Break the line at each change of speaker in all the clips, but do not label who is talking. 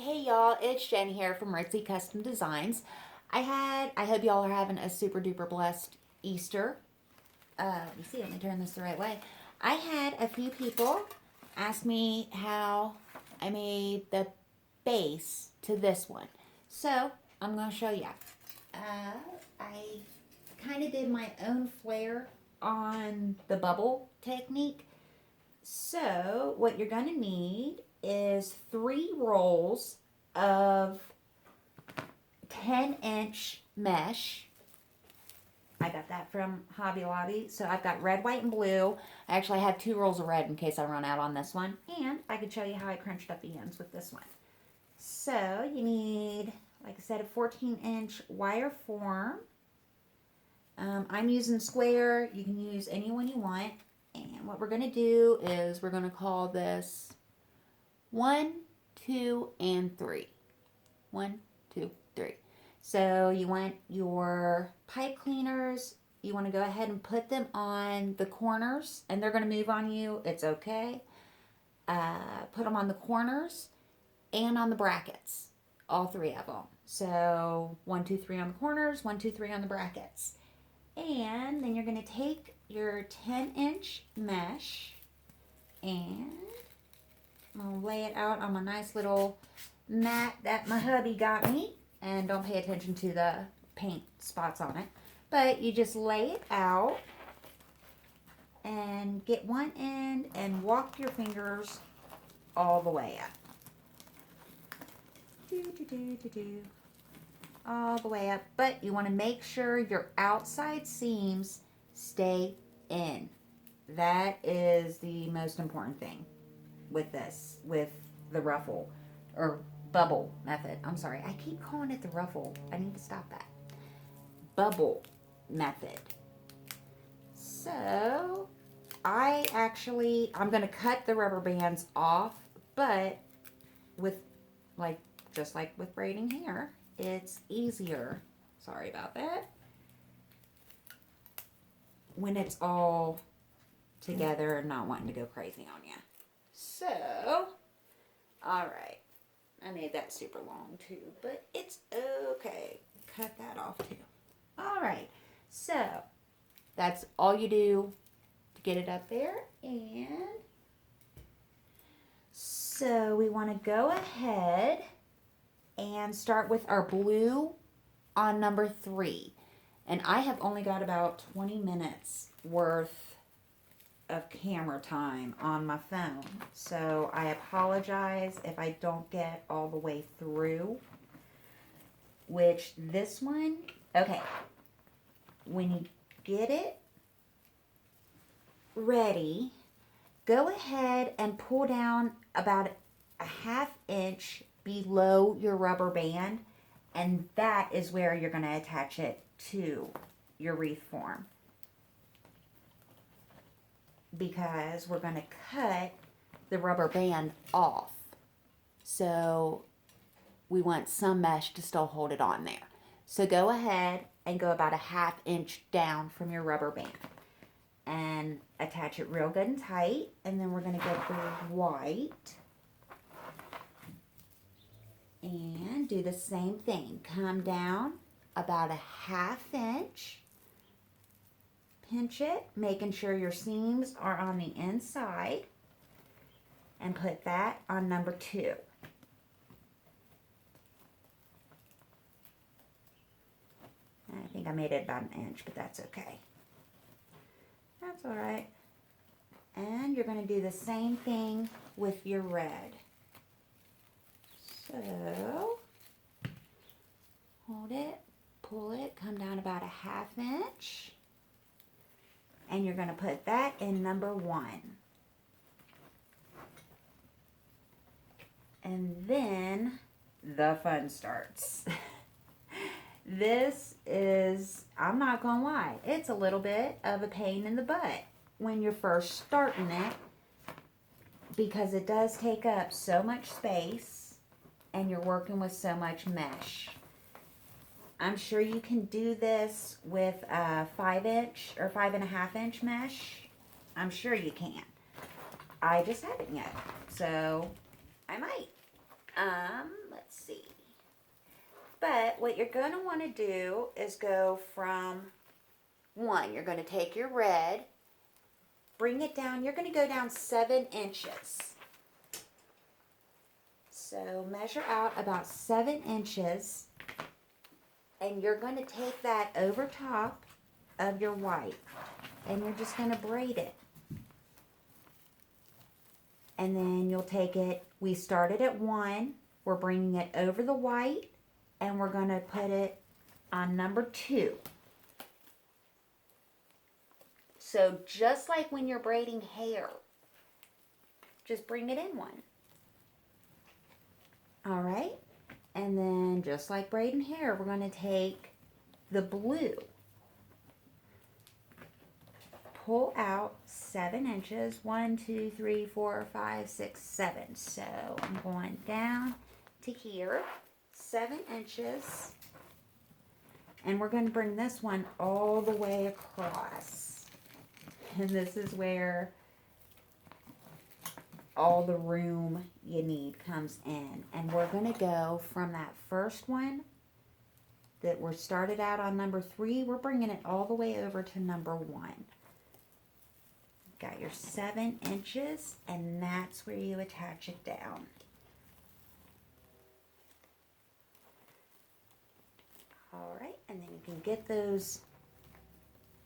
Hey y'all, it's Jen here from Ritzy Custom Designs. I hope y'all are having a super duper blessed Easter. Let me see, let me turn this the right way. I had a few people ask me how I made the base to this one. So, I'm going to show you. I kind of did my own flair on the bubble technique. So, what you're going to need is 3 rolls of 10-inch mesh. I got that from Hobby Lobby. So, I've got red, white, and blue. I actually have 2 rolls of red in case I run out on this one. And I can show you how I crunched up the ends with this one. So, you need, like I said, a 14-inch wire form. I'm using square. You can use any one you want. And what we're going to do is we're going to call this 1, 2, and 3. 1, 2, 3. So you want your pipe cleaners. You want to go ahead and put them on the corners, and they're going to move on you. It's okay. Put them on the corners and on the brackets. All 3 of them. So 1, 2, 3 on the corners, 1, 2, 3 on the brackets. And then you're going to take your 10-inch mesh and I'm going to lay it out on my nice little mat that my hubby got me. And don't pay attention to the paint spots on it. But you just lay it out and get one end and walk your fingers all the way up. All the way up, but you want to make sure your outside seams stay in. That is the most important thing with this, with the ruffle or bubble method. I'm sorry, I keep calling it the ruffle. I need to stop that. Bubble method. So I'm going to cut the rubber bands off, but with just like with braiding hair, it's easier, sorry about that, when it's all together and not wanting to go crazy on you. So, alright, I made that super long too, but it's okay. Cut that off too. Alright, so that's all you do to get it up there. And so we want to go ahead and start with our blue on number 3. And I have only got about 20 minutes worth of camera time on my phone. So I apologize if I don't get all the way through. Which this one, okay, when you get it ready, go ahead and pull down about a 1/2 inch below your rubber band, and that is where you're going to attach it to your wreath form, because we're going to cut the rubber band off, so we want some mesh to still hold it on there. So go ahead and go about a 1/2 inch down from your rubber band and attach it real good and tight. And then we're going to get the white and do the same thing. Come down about a 1/2 inch. Pinch it, making sure your seams are on the inside. And put that on number 2. I think I made it about 1 inch, but that's okay. That's alright. And you're going to do the same thing with your red. So, hold it, pull it, come down about a 1/2 inch. And you're going to put that in number 1. And then the fun starts. This is, I'm not going to lie, it's a little bit of a pain in the butt when you're first starting it, because it does take up so much space and you're working with so much mesh. I'm sure you can do this with a 5 inch or 5.5 inch mesh. I'm sure you can. I just haven't yet, so I might. let's see. But what you're going to want to do is go from 1. You're going to take your red, bring it down. You're going to go down 7 inches. So measure out about 7 inches. And you're going to take that over top of your white. And you're just going to braid it. And then you'll take it, we started at 1. We're bringing it over the white. And we're going to put it on number 2. So just like when you're braiding hair, just bring it in 1. All right. And then just like braiding hair, we're going to take the blue, pull out 7 inches, 1, 2, 3, 4, 5, 6, 7. So I'm going down to here, 7 inches, and we're going to bring this one all the way across. And this is where all the room you need comes in. And we're going to go from that first one that we started out on number 3, we're bringing it all the way over to number 1. Got your 7 inches, and that's where you attach it down. All right, and then you can get those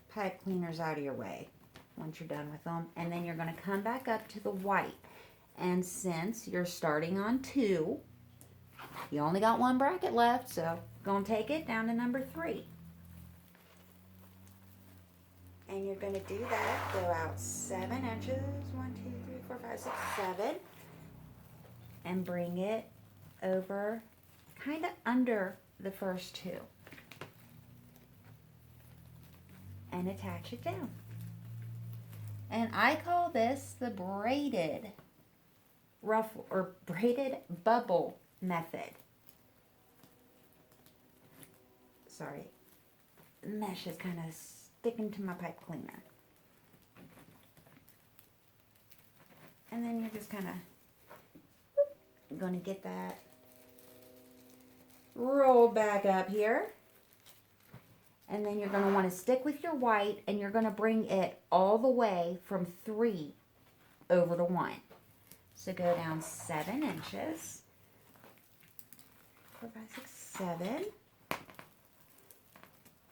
pipe cleaners out of your way once you're done with them. And then you're going to come back up to the white. And since you're starting on 2, you only got 1 bracket left, so going to take it down to number 3. And you're going to do that, go out 7 inches, 1, 2, 3, 4, 5, 6, 7, and bring it over kind of under the first 2. And attach it down. And I call this the braided ruffle or braided bubble method. Sorry, the mesh is kind of sticking to my pipe cleaner. And then you're just kind of going to get that roll back up here. And then you're going to want to stick with your white, and you're going to bring it all the way from 3 over to 1. So go down 7 inches, 4, 5, 6, 7,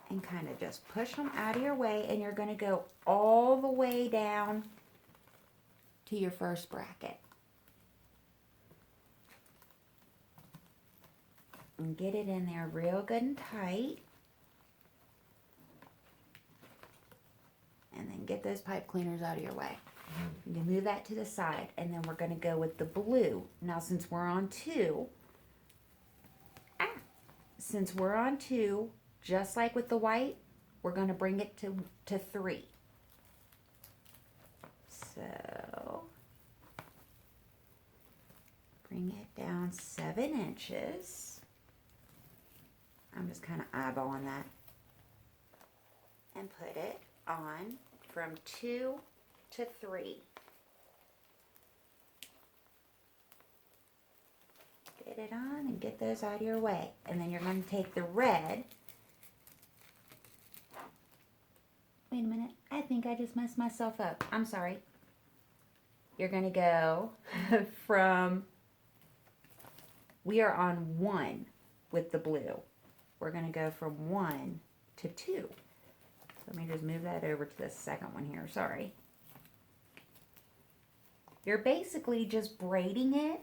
and kind of just push them out of your way, and you're going to go all the way down to your first bracket. And get it in there real good and tight. And then get those pipe cleaners out of your way. You move that to the side, and then we're going to go with the blue. Now, since we're on 2, just like with the white, we're going to bring it to 3. So, bring it down 7 inches. I'm just kind of eyeballing that. And put it on from 2 to 3. Get it on and get those out of your way. And then you're going to take the red. Wait a minute. I think I just messed myself up. I'm sorry. You're going to go from, we are on 1 with the blue. We're going to go from 1 to 2. Let me just move that over to the second one here. Sorry. You're basically just braiding it,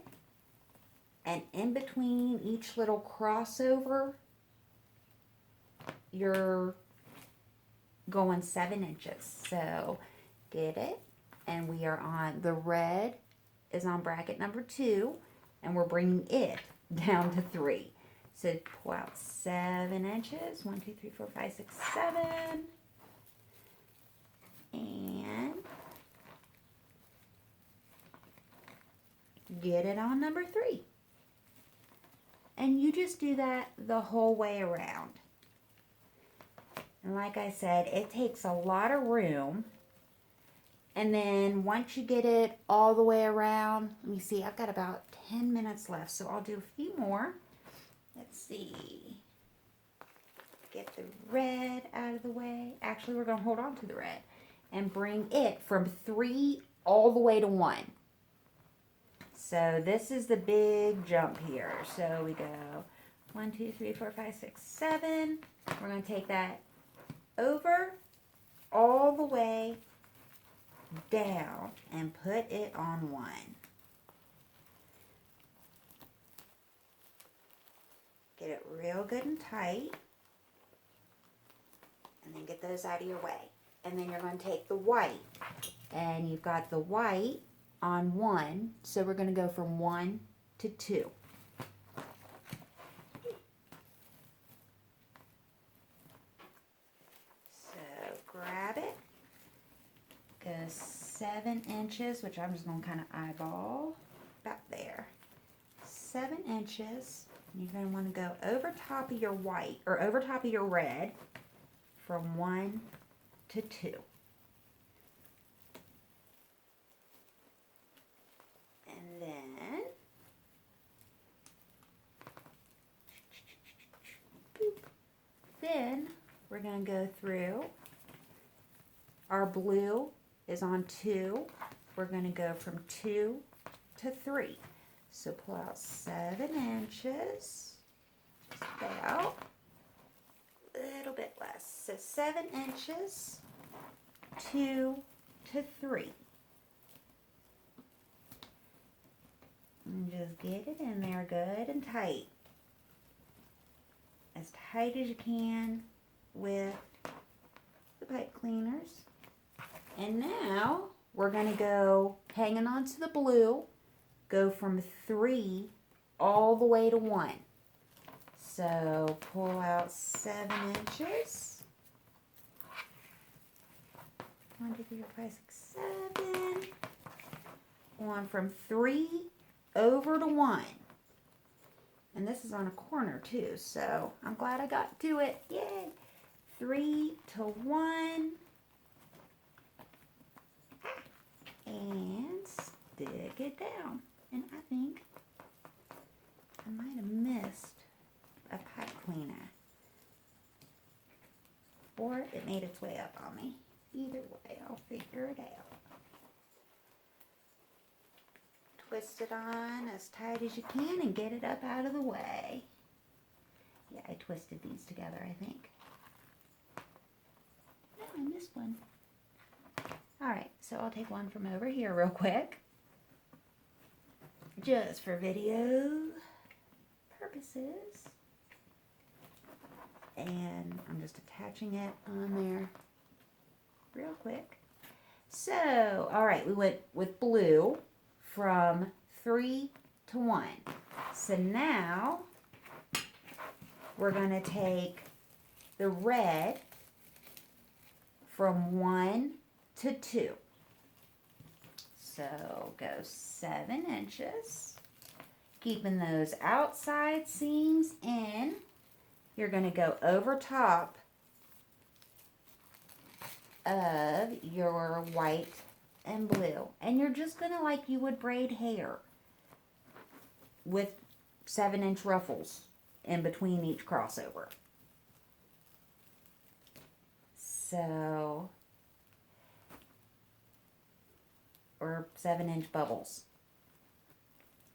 and in between each little crossover, you're going 7 inches. So get it, and we are on, the red is on bracket number 2, and we're bringing it down to 3. So pull out 7 inches, 1, 2, 3, 4, 5, 6, 7. And get it on number 3. And you just do that the whole way around. And like I said, it takes a lot of room And then once you get it all the way around, let me see, I've got about 10 minutes left, so I'll do a few more. Let's see. Get the red out of the way. Actually, we're going to hold on to the red and bring it from 3 all the way to 1. So this is the big jump here. So we go 1, 2, 3, 4, 5, 6, 7. We're going to take that over all the way down and put it on 1. Get it real good and tight. And then get those out of your way. And then you're going to take the white. And you've got the white on 1. So we're going to go from 1 to 2. So grab it. Go 7 inches, which I'm just going to kind of eyeball about there. 7 inches. You're going to want to go over top of your white, or over top of your red, from 1 to 2. And then we're going to go through. Our blue is on 2. We're going to go from 2 to 3. So pull out 7 inches, just about. Little bit less. So 7 inches, 2 to 3. And just get it in there good and tight. As tight as you can with the pipe cleaners. And now we're going to go hanging on to the blue, go from 3 all the way to 1. So pull out 7 inches. 1, 2, 3, 4, 5, 6, 7. Going from 3 over to 1. And this is on a corner too, so I'm glad I got to it. Yay! 3 to 1. And stick it down. And I think I might have missed a pipe cleaner. Or it made its way up on me. Either way, I'll figure it out. Twist it on as tight as you can and get it up out of the way. Yeah, I twisted these together, I think. No, I missed one. Alright, so I'll take one from over here real quick. Just for video purposes. And I'm just attaching it on there real quick. So, alright, we went with blue from 3 to 1. So now we're going to take the red from 1 to 2. So go 7 inches, keeping those outside seams in. You're going to go over top of your white and blue, and you're just going to, like you would braid hair, with 7-inch ruffles in between each crossover. So, or 7-inch bubbles.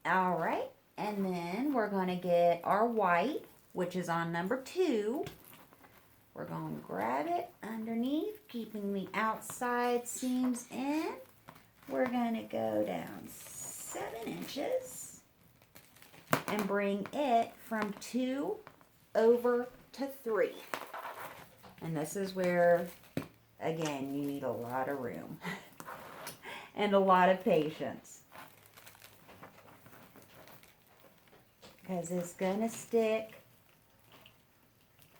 All right, and then we're going to get our white, which is on number 2. We're going to grab it underneath, keeping the outside seams in. We're going to go down 7 inches and bring it from 2 over to 3. And this is where, again, you need a lot of room and a lot of patience. Because it's going to stick.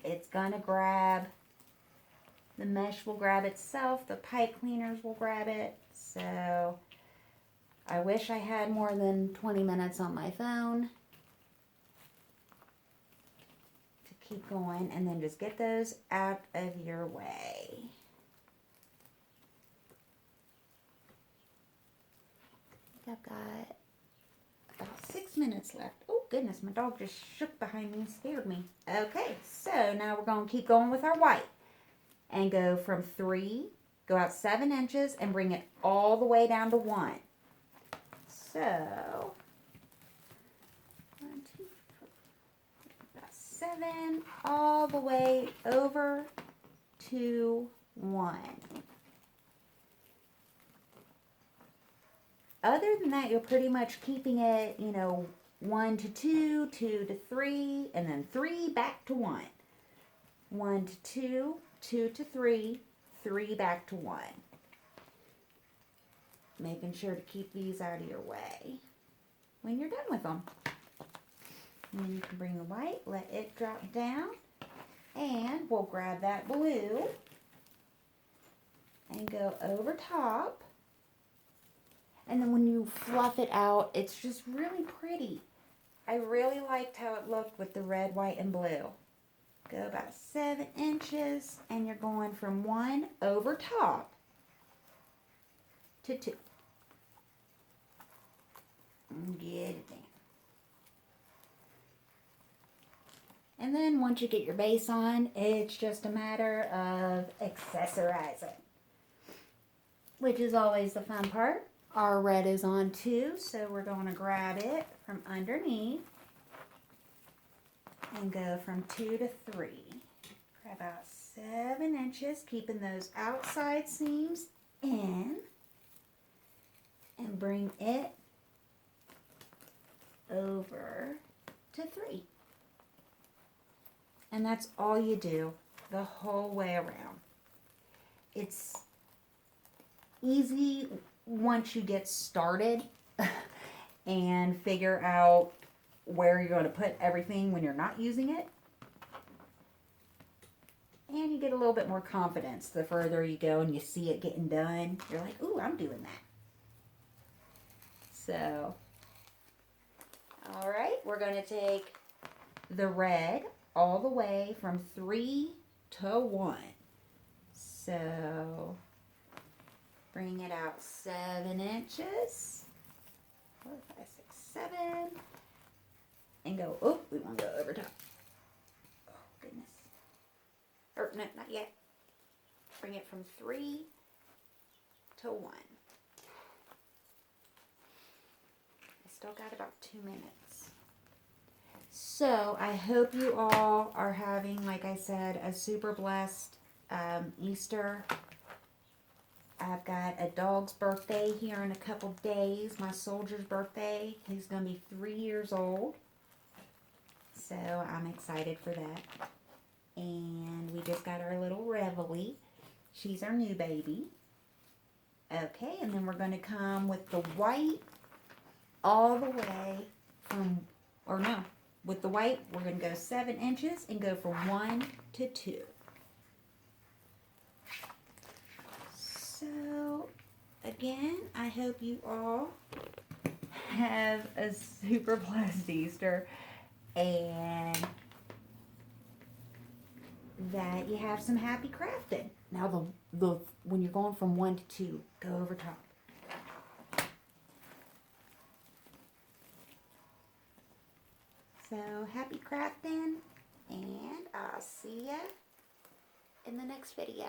It's going to grab. The mesh will grab itself. The pipe cleaners will grab it. So I wish I had more than 20 minutes on my phone to keep going. And then just get those out of your way. I've got about 6 minutes left. Oh goodness, my dog just shook behind me and scared me. Okay, so now we're going to keep going with our white. And go from 3, go out 7 inches and bring it all the way down to 1. So, 1, 2, 3, about 7, all the way over to 1. Other than that, you're pretty much keeping it, 1 to 2, 2 to 3, and then 3 back to 1. 1 to 2, 2 to 3, 3 back to 1. Making sure to keep these out of your way when you're done with them. And then you can bring the white, let it drop down, and we'll grab that blue and go over top. And then when you fluff it out, it's just really pretty. I really liked how it looked with the red, white, and blue. Go about 7 inches, and you're going from 1 over top to 2. And get it down. And then once you get your base on, it's just a matter of accessorizing, which is always the fun part. Our red is on too, so we're going to grab it from underneath and go from 2 to 3. Grab out 7 inches, keeping those outside seams in, and bring it over to 3. And that's all you do the whole way around. It's easy once you get started and figure out where you're going to put everything when you're not using it. And you get a little bit more confidence the further you go and you see it getting done. You're like, ooh, I'm doing that. So, all right, we're going to take the red all the way from 3 to 1. So, bring it out 7 inches. 4, 5, 6, 7. And go, oh, we want to go over top. Oh, goodness. Or, no, not yet. Bring it from 3 to 1. I still got about 2 minutes. So, I hope you all are having, like I said, a super blessed Easter. I've got a dog's birthday here in a couple days. My soldier's birthday. He's going to be 3 years old. So I'm excited for that. And we just got our little Reveille. She's our new baby. Okay, and then we're going to come with the white all the way from, or no, with the white, we're going to go 7 inches and go from 1 to 2. So, again, I hope you all have a super blessed Easter and that you have some happy crafting. Now, when you're going from 1 to 2, go over top. So, happy crafting, and I'll see ya in the next video.